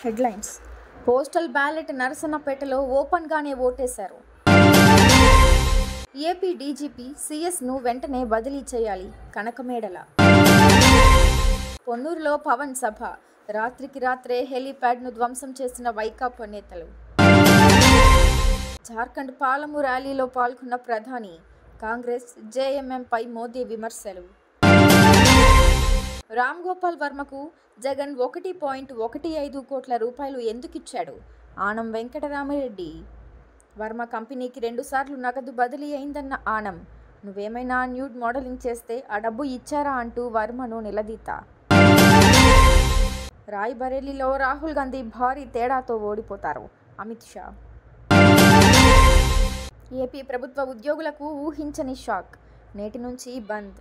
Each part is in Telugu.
హెడ్లైన్స్. పోస్టల్ బ్యాలెట్ నరసన్నపేటలో ఓపెన్గానే ఓటేశారు. ఏపీ డీజీపీ సీఎస్ను వెంటనే బదిలీ చేయాలి కనకమేడల. పొన్నూరులో పవన్ సభ. రాత్రికి రాత్రే హెలీప్యాడ్ను ధ్వంసం చేసిన వైకాపా నేతలు. జార్ఖండ్ పాలము ర్యాలీలో పాల్గొన్న ప్రధాని. కాంగ్రెస్ జేఎంఎంపై మోదీ విమర్శలు. రామ్ గోపాల్ వర్మకు జగన్ 1.15 కోట్ల రూపాయలు ఎందుకిచ్చాడు? ఆనం వెంకటరామిరెడ్డి. వర్మ కంపెనీకి 2 సార్లు నగదు బదిలీ అయిందన్న ఆనం. నువ్వేమైనా న్యూడ్ మోడలింగ్ చేస్తే ఆ డబ్బు ఇచ్చారా అంటూ వర్మను నిలదీత. రాయ్బరేలీలో రాహుల్ గాంధీ భారీ తేడాతో ఓడిపోతారు. అమిత్ షా. ఏపీ ప్రభుత్వ ఉద్యోగులకు ఊహించని షాక్. నేటి నుంచి బంద్.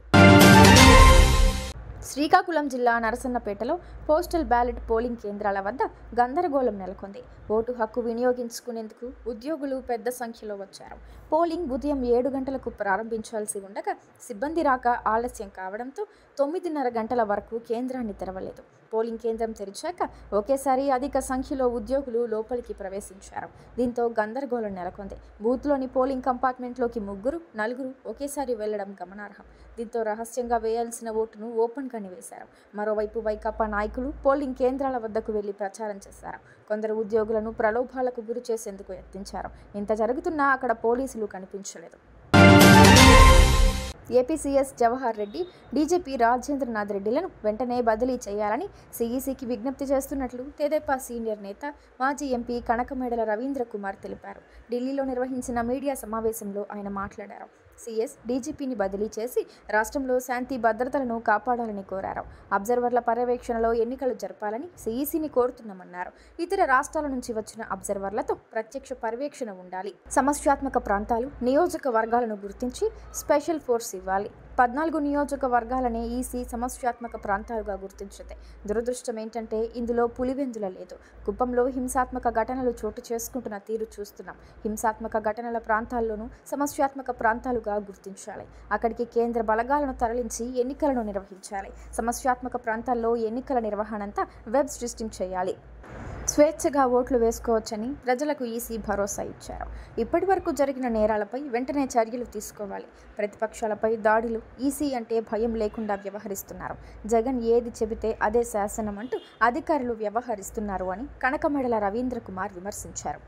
శ్రీకాకుళం జిల్లా నరసన్నపేటలో పోస్టల్ బ్యాలెట్ పోలింగ్ కేంద్రాల వద్ద గందరగోళం నెలకొంది. ఓటు హక్కు వినియోగించుకునేందుకు ఉద్యోగులు పెద్ద సంఖ్యలో వచ్చారు. పోలింగ్ ఉదయం 7 గంటలకు ప్రారంభించాల్సి ఉండగా సిబ్బంది రాక ఆలస్యం కావడంతో 9:30 గంటల వరకు కేంద్రాన్ని తెరవలేదు. పోలింగ్ కేంద్రం తెరిచాక ఒకేసారి అధిక సంఖ్యలో ఉద్యోగులు లోపలికి ప్రవేశించారు. దీంతో గందరగోళం నెలకొంది. బూత్లోని పోలింగ్ కంపార్ట్మెంట్లోకి 3, 4 ఒకేసారి వెళ్లడం గమనార్హం. దీంతో రహస్యంగా వేయాల్సిన ఓటును ఓపెన్గానే వేశారు. మరోవైపు వైకాపా నాయకులు పోలింగ్ కేంద్రాల వద్దకు వెళ్లి ప్రచారం చేశారు. కొందరు ఉద్యోగులను ప్రలోభాలకు గురి చేసేందుకు యత్నించారు. ఇంత జరుగుతున్నా అక్కడ పోలీసులు కనిపించలేదు. AP CS Jawahar Reddy, DGP Rajendranath రెడ్డిలను వెంటనే బదిలీ చేయాలని సీఈసీకి విజ్ఞప్తి చేస్తున్నట్లు తెదేపా సీనియర్ నేత, మాజీ ఎంపీ కనకమేడల రవీంద్ర కుమార్ తెలిపారు. ఢిల్లీలో నిర్వహించిన మీడియా సమావేశంలో ఆయన మాట్లాడారు. సీఎస్, డీజీపీని బదిలీ చేసి రాష్ట్రంలో శాంతి భద్రతలను కాపాడాలని కోరారు. అబ్జర్వర్ల పర్యవేక్షణలో ఎన్నికలు జరపాలని సీఈసీని కోరుతున్నామన్నారు. ఇతర రాష్ట్రాల నుంచి వచ్చిన అబ్జర్వర్లతో ప్రత్యక్ష పర్యవేక్షణ ఉండాలి. సమస్యాత్మక ప్రాంతాలు, నియోజకవర్గాలను గుర్తించి స్పెషల్ ఫోర్స్ ఇవ్వాలి. 14 నియోజకవర్గాలనే ఈసీ సమస్యాత్మక ప్రాంతాలుగా గుర్తించింది. దురదృష్టం ఏంటంటే ఇందులో పులివెందుల లేదు. కుప్పంలో హింసాత్మక ఘటనలు చోటు చేసుకుంటున్న తీరు చూస్తున్నాం. హింసాత్మక ఘటనల ప్రాంతాల్లోనూ సమస్యాత్మక ప్రాంతాలుగా గుర్తించాలి. అక్కడికి కేంద్ర బలగాలను తరలించి ఎన్నికలను నిర్వహించాలి. సమస్యాత్మక ప్రాంతాల్లో ఎన్నికల నిర్వహణంతా వెబ్ స్ట్రీమింగ్ చేయాలి. స్వేచ్ఛగా ఓట్లు వేసుకోవచ్చని ప్రజలకు ఈసీ భరోసా ఇచ్చారు. ఇప్పటి వరకు జరిగిన నేరాలపై వెంటనే చర్యలు తీసుకోవాలి. ప్రతిపక్షాలపై దాడులు ఈసీ అంటే భయం లేకుండా వ్యవహరిస్తున్నారు. జగన్ ఏది చెబితే అదే శాసనం అంటూ అధికారులు వ్యవహరిస్తున్నారు అని కనకమేడల రవీంద్ర కుమార్ విమర్శించారు.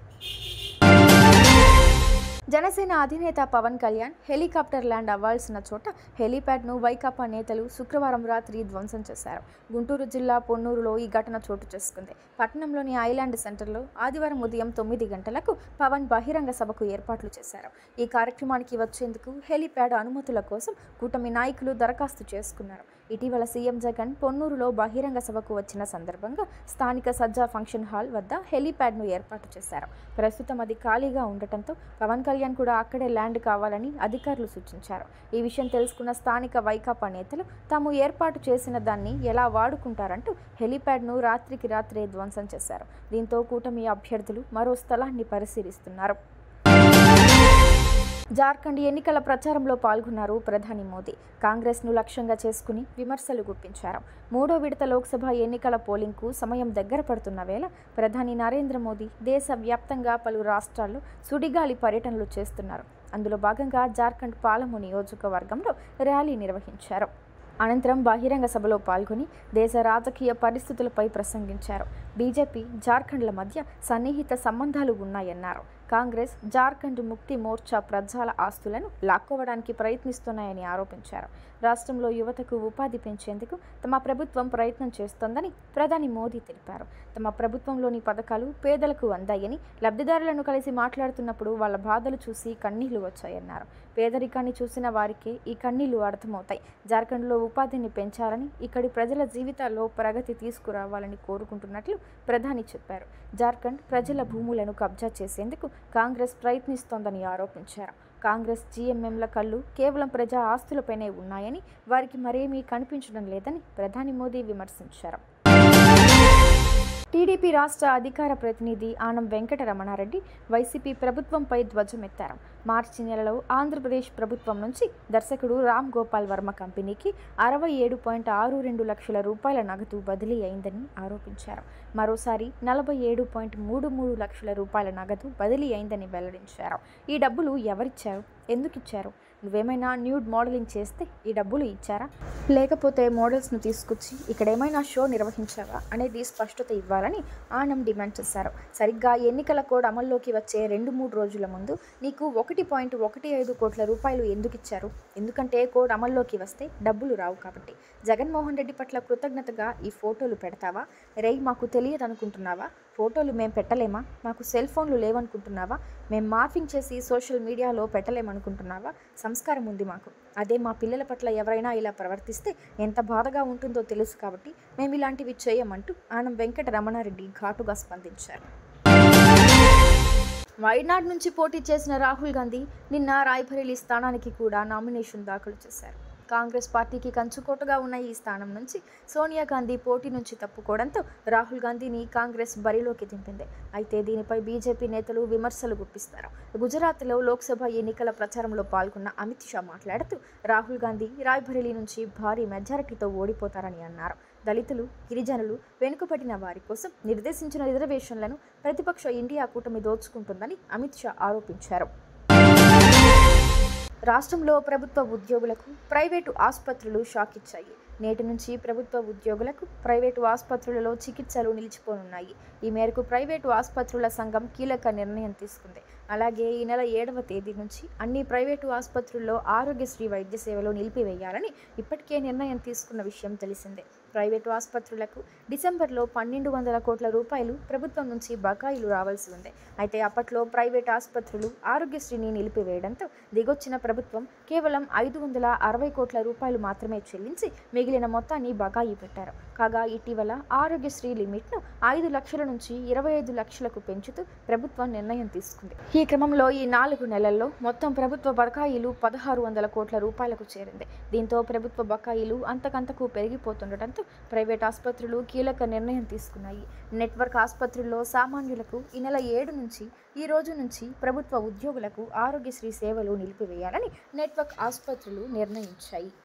జనసేన అధినేత పవన్ కళ్యాణ్ హెలికాప్టర్ ల్యాండ్ అవ్వాల్సిన చోట హెలీప్యాడ్ను వైకాపా నేతలు శుక్రవారం రాత్రి ధ్వంసం చేశారు. గుంటూరు జిల్లా పొన్నూరులో ఈ ఘటన చోటు చేసుకుంది. పట్టణంలోని ఐలాండ్ సెంటర్లో ఆదివారం ఉదయం 9 గంటలకు పవన్ బహిరంగ సభకు ఏర్పాట్లు చేశారు. ఈ కార్యక్రమానికి వచ్చేందుకు హెలీప్యాడ్ అనుమతుల కోసం కూటమి నాయకులు దరఖాస్తు చేసుకున్నారు. ఇటీవల సీఎం జగన్ పొన్నూరులో బహిరంగ సభకు వచ్చిన సందర్భంగా స్థానిక సజ్జా ఫంక్షన్ హాల్ వద్ద హెలీప్యాడ్ను ఏర్పాటు చేశారు. ప్రస్తుతం అది ఖాళీగా ఉండటంతో పవన్ కళ్యాణ్ కూడా అక్కడే ల్యాండ్ కావాలని అధికారులు సూచించారు. ఈ విషయం తెలుసుకున్న స్థానిక వైకాపా నేతలు తాము ఏర్పాటు చేసిన దాన్ని ఎలా వాడుకుంటారంటూ హెలీప్యాడ్ను రాత్రికి రాత్రే ధ్వంసం చేశారు. దీంతో కూటమి అభ్యర్థులు మరో స్థలాన్ని పరిశీలిస్తున్నారు. జార్ఖండ్ ఎన్నికల ప్రచారంలో పాల్గొన్నారు ప్రధాని మోదీ. కాంగ్రెస్ను లక్ష్యంగా చేసుకుని విమర్శలు గుప్పించారు. 3వ విడత లోక్సభ ఎన్నికల పోలింగ్కు సమయం దగ్గర పడుతున్న వేళ ప్రధాని నరేంద్ర మోదీ దేశవ్యాప్తంగా పలు రాష్ట్రాల్లో సుడిగాలి పర్యటనలు చేస్తున్నారు. అందులో భాగంగా జార్ఖండ్ పాలము నియోజకవర్గంలో ర్యాలీ నిర్వహించారు. అనంతరం బహిరంగ సభలో పాల్గొని దేశ రాజకీయ పరిస్థితులపై ప్రసంగించారు. బీజేపీ, జార్ఖండ్ల మధ్య సన్నిహిత సంబంధాలు ఉన్నాయన్నారు. కాంగ్రెస్, జార్ఖండ్ ముక్తి మోర్చా ప్రజల ఆస్తులను లాక్కోవడానికి ప్రయత్నిస్తున్నాయని ఆరోపించారు. రాష్ట్రంలో యువతకు ఉపాధి పెంచేందుకు తమ ప్రభుత్వం ప్రయత్నం చేస్తోందని ప్రధాని మోదీ తెలిపారు. తమ ప్రభుత్వంలోని పథకాలు పేదలకు అందాయని, లబ్ధిదారులను కలిసి మాట్లాడుతున్నప్పుడు వాళ్ళ బాధలు చూసి కన్నీళ్లు వచ్చాయన్నారు. పేదరికాన్ని చూసిన వారికే ఈ కన్నీళ్లు అర్థమవుతాయి. జార్ఖండ్లో ఉపాధిని పెంచాలని, ఇక్కడి ప్రజల జీవితాల్లో ప్రగతి తీసుకురావాలని కోరుకుంటున్నట్లు ప్రధాని చెప్పారు. జార్ఖండ్ ప్రజల భూములను కబ్జా చేసేందుకు కాంగ్రెస్ ప్రయత్నిస్తోందని ఆరోపించారు. కాంగ్రెస్ జీఎంఎంల కళ్ళు కేవలం ప్రజా ఆస్తులపైనే ఉన్నాయని, వారికి మరేమీ కనిపించడం లేదని ప్రధాని మోదీ విమర్శించారు. టీడీపీ రాష్ట్ర అధికార ప్రతినిధి ఆనం వెంకటరమణారెడ్డి వైసీపీ ప్రభుత్వంపై ధ్వజమెత్తారు. మార్చి నెలలో ఆంధ్రప్రదేశ్ ప్రభుత్వం నుంచి దర్శకుడు రామ్ గోపాల్ వర్మ కంపెనీకి 67.62 లక్షల రూపాయల నగదు బదిలీ అయిందని ఆరోపించారు. మరోసారి 47.33 లక్షల రూపాయల నగదు బదిలీ అయిందని వెల్లడించారు. ఈ డబ్బులు ఎవరిచ్చారు, ఎందుకిచ్చారు? నువ్వేమైనా న్యూడ్ మోడలింగ్ చేస్తే ఈ డబ్బులు ఇచ్చారా, లేకపోతే మోడల్స్ను తీసుకొచ్చి ఇక్కడేమైనా షో నిర్వహించావా అనేది స్పష్టత ఇవ్వాలని ఆనం డిమాండ్ చేశారు. సరిగ్గా ఎన్నికల కోడ్ అమల్లోకి వచ్చే 2-3 రోజుల ముందు నీకు 1.15 కోట్ల రూపాయలు ఎందుకు ఇచ్చారు? ఎందుకంటే కోడ్ అమల్లోకి వస్తే డబ్బులు రావు కాబట్టి. జగన్మోహన్ రెడ్డి పట్ల కృతజ్ఞతగా ఈ ఫోటోలు పెడతావా? రేయ్, మాకు తెలియదనుకుంటున్నావా? ఫోటోలు మేం పెట్టలేమా? మాకు సెల్ ఫోన్లు లేవనుకుంటున్నావా? మేం మార్ఫింగ్ చేసి సోషల్ మీడియాలో పెట్టలేమనుకుంటున్నావా? సంస్కారం ఉంది మాకు. అదే మా పిల్లల పట్ల ఎవరైనా ఇలా ప్రవర్తిస్తే ఎంత బాధగా ఉంటుందో తెలుసు కాబట్టి మేము ఇలాంటివి చేయమంటూ ఆనం వెంకటరమణారెడ్డి ఘాటుగా స్పందించారు. వైనాడ్ నుంచి పోటీ చేసిన రాహుల్ గాంధీ నిన్న రాయ్బరేలీ స్థానానికి కూడా నామినేషన్ దాఖలు చేశారు. కాంగ్రెస్ పార్టీకి కంచుకోటగా ఉన్న ఈ స్థానం నుంచి సోనియా గాంధీ పోటీ నుంచి తప్పుకోవడంతో రాహుల్ గాంధీని కాంగ్రెస్ బరిలోకి దింపింది. అయితే దీనిపై బీజేపీ నేతలు విమర్శలు గుప్పిస్తారు. గుజరాత్లో లోక్సభ ఎన్నికల ప్రచారంలో పాల్గొన్న అమిత్ షా మాట్లాడుతూ రాహుల్ గాంధీ రాయ్బరేలీ నుంచి భారీ మెజారిటీతో ఓడిపోతారని అన్నారు. దళితులు, గిరిజనులు, వెనుకబడిన వారి కోసం నిర్దేశించిన రిజర్వేషన్లను ప్రతిపక్ష ఇండియా కూటమి దోచుకుంటుందని అమిత్ షా ఆరోపించారు. రాష్ట్రంలో ప్రభుత్వ ఉద్యోగులకు ప్రైవేటు ఆసుపత్రులు షాక్ ఇచ్చాయి. నేటి నుంచి ప్రభుత్వ ఉద్యోగులకు ప్రైవేటు ఆసుపత్రులలో చికిత్సలు నిలిచిపోనున్నాయి. ఈ మేరకు ప్రైవేటు ఆసుపత్రుల సంఘం కీలక నిర్ణయం తీసుకుంది. అలాగే ఈ నెల 7వ తేదీ నుంచి అన్ని ప్రైవేటు ఆసుపత్రుల్లో ఆరోగ్యశ్రీ వైద్య సేవలు నిలిపివేయాలని ఇప్పటికే నిర్ణయం తీసుకున్న విషయం తెలిసిందే. ప్రైవేటు ఆసుపత్రులకు డిసెంబర్లో 1200 కోట్ల రూపాయలు ప్రభుత్వం నుంచి బకాయిలు రావాల్సి ఉంది. అయితే అప్పట్లో ప్రైవేటు ఆసుపత్రులు ఆరోగ్యశ్రీని నిలిపివేయడంతో దిగొచ్చిన ప్రభుత్వం కేవలం 560 కోట్ల రూపాయలు మాత్రమే చెల్లించి మిగిలిన మొత్తాన్ని బకాయి పెట్టారు. కాగా ఇటీవల ఆరోగ్యశ్రీ లిమిట్ను 5 లక్షల నుంచి 25 లక్షలకు పెంచుతూ ప్రభుత్వం నిర్ణయం తీసుకుంది. ఈ క్రమంలో ఈ 4 నెలల్లో మొత్తం ప్రభుత్వ బకాయిలు 1600 కోట్ల రూపాయలకు చేరింది. దీంతో ప్రభుత్వ బకాయిలు అంతకంతకు పెరిగిపోతుండటంతో ప్రైవేట్ ఆసుపత్రులు కీలక నిర్ణయం తీసుకున్నాయి. నెట్వర్క్ ఆసుపత్రుల్లో సామాన్యులకు ఈ నెల 7 నుంచి ఈ రోజు నుంచి ప్రభుత్వ ఉద్యోగులకు ఆరోగ్యశ్రీ సేవలు నిలిపివేయాలని నెట్వర్క్ ఆసుపత్రులు నిర్ణయించాయి.